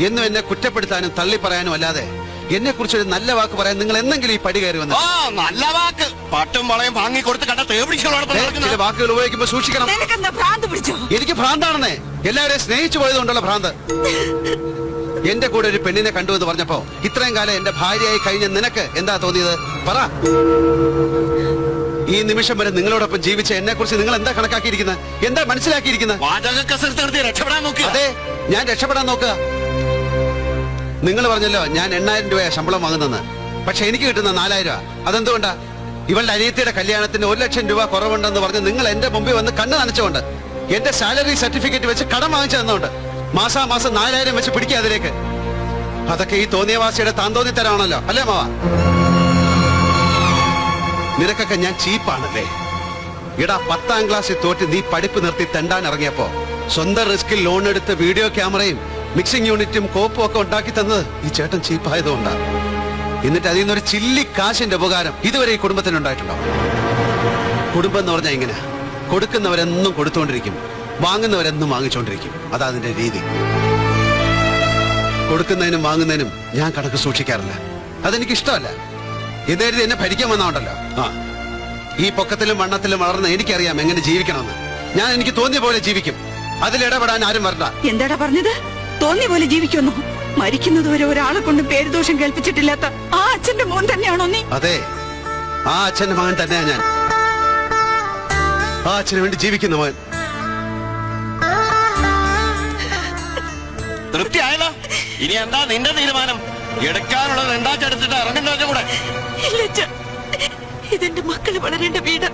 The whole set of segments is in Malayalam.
എന്നും എന്നെ കുറ്റപ്പെടുത്താനും തള്ളി പറയാനും അല്ലാതെ എന്നെ കുറിച്ചൊരു നല്ല വാക്ക് പറയാൻ നിങ്ങൾ എന്തെങ്കിലും ഈ പടി കയറി വന്നു? നല്ല വാക്ക് പട്ടും വളയും വാങ്ങി കൊടുത്ത് കണ്ട ചില വാക്കുകൾ ഉപയോഗിക്കുമ്പോ സൂക്ഷിക്കണം. എനിക്ക് ഭ്രാന്താണെന്നേ, എല്ലാവരെയും സ്നേഹിച്ചു പോയതുകൊണ്ടുള്ള ഭ്രാന്ത്. എന്റെ കൂടെ ഒരു പെണ്ണിനെ കണ്ടു എന്ന് പറഞ്ഞപ്പോ ഇത്രയും കാലം എന്റെ ഭാര്യയായി കഴിഞ്ഞ നിനക്ക് എന്താ തോന്നിയത്? പറ. ഈ നിമിഷം വരെ നിങ്ങളോടൊപ്പം ജീവിച്ച എന്നെ കുറിച്ച് നിങ്ങൾ എന്താ കണക്കാക്കിയിരിക്കുന്നത്? എന്താ മനസ്സിലാക്കിയിരിക്കുന്നത്? അതെ, ഞാൻ രക്ഷപ്പെടാൻ നോക്കുക. നിങ്ങൾ പറഞ്ഞല്ലോ ഞാൻ 8000 രൂപ ശമ്പളം വാങ്ങുന്നെന്ന്. പക്ഷെ എനിക്ക് കിട്ടുന്ന 4000 രൂപ. അതെന്തുകൊണ്ടാ? ഇവളുടെ അനിയത്തിയുടെ കല്യാണത്തിന് 1 ലക്ഷം രൂപ കുറവുണ്ടെന്ന് പറഞ്ഞ് നിങ്ങൾ എന്റെ മുമ്പിൽ വന്ന് കണ്ണ് നനച്ചുകൊണ്ട് എന്റെ സാലറി സർട്ടിഫിക്കറ്റ് വെച്ച് കടം വാങ്ങിച്ചു തന്നുകൊണ്ട് മാസാമാസം 4000 വെച്ച് പിടിക്കുക അതിലേക്ക്. അതൊക്കെ ഈ തോന്നിയവാസിയുടെ താന്തോന്നിത്തരാണല്ലോ, അല്ലേ മാവ? നിനക്കൊക്കെ ഞാൻ ചീപ്പാണല്ലേ? ഇടാ, 10ാം ക്ലാസ്സിൽ തോറ്റ് നീ പഠിപ്പ് നിർത്തി തെണ്ടാൻ ഇറങ്ങിയപ്പോ സ്വന്തം റിസ്കിൽ ലോൺ എടുത്ത് വീഡിയോ ക്യാമറയും മിക്സിംഗ് യൂണിറ്റും കോപ്പും ഒക്കെ ഉണ്ടാക്കി തന്നത് ഈ ചേട്ടൻ ചീപ്പായതുകൊണ്ടാണ്. എന്നിട്ട് അതിൽ നിന്നൊരു ചില്ലി കാശിന്റെ ഉപകാരം ഇതുവരെ ഈ കുടുംബത്തിനുണ്ടായിട്ടുണ്ടോ? കുടുംബം എന്ന് പറഞ്ഞാൽ ഇങ്ങനെ കൊടുക്കുന്നവരെന്നും കൊടുത്തുകൊണ്ടിരിക്കും, വാങ്ങുന്നവരെന്നും വാങ്ങിച്ചുകൊണ്ടിരിക്കും. അതാ അതിന്റെ രീതി. കൊടുക്കുന്നതിനും വാങ്ങുന്നതിനും ഞാൻ കണക്ക് സൂക്ഷിക്കാറില്ല. അതെനിക്ക് ഇഷ്ടമല്ല. ഇതേരുതി എന്നെ ഭരിക്കാൻ വന്നോണ്ടല്ലോ. ഈ പൊക്കത്തിലും വണ്ണത്തിലും വളർന്ന് എനിക്കറിയാം എങ്ങനെ ജീവിക്കണമെന്ന്. ഞാൻ എനിക്ക് തോന്നിയ പോലെ ജീവിക്കും. അതിലിടപെടാൻ ആരും വരണ്ട. എന്താടാ പറഞ്ഞത്? തോന്നിയ പോലെ ജീവിക്കുന്നു? മരിക്കുന്നത് വരെ ഒരാളെ കൊണ്ട് പേരുദോഷം കേൾപ്പിച്ചിട്ടില്ലാത്ത ആ അച്ഛന്റെ മോൻ തന്നെയാണോ നീ? അതെ, ആ അച്ഛന്റെ മകൻ തന്നെയാ ഞാൻ. ആ അച്ഛന് വേണ്ടി ജീവിക്കുന്ന മകൻ. തൃപ്തിയായല്ലോ? ഇനി എന്താ നിന്റെ തീരുമാനം? എടുക്കാനുള്ളത് എന്താച്ചെടുത്തിട്ട് ഇറങ്ങുന്നതിന്റെ കൂടെ. ഇതെന്റെ മക്കള് വളരേണ്ട വീട്.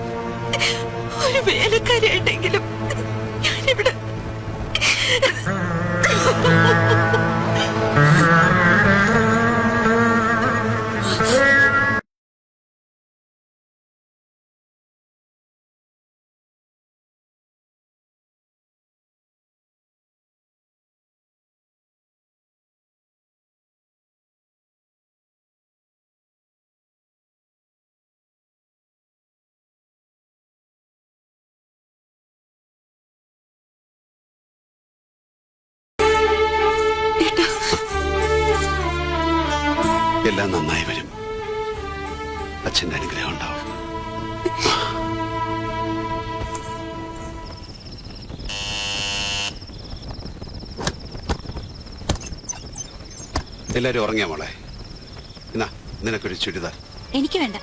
ഒരു വേലക്കാരിയായിട്ടെങ്കിലും ഞാനിവിടെ. എല്ലാം നന്നായി വരും. അച്ഛന്റെ അനുഗ്രഹം ഉണ്ടാവും. എല്ലാരും ഉറങ്ങിയ മോളെ? എന്നാ നിനക്കൊരു ചുരിദാർ. എനിക്ക് വേണ്ട.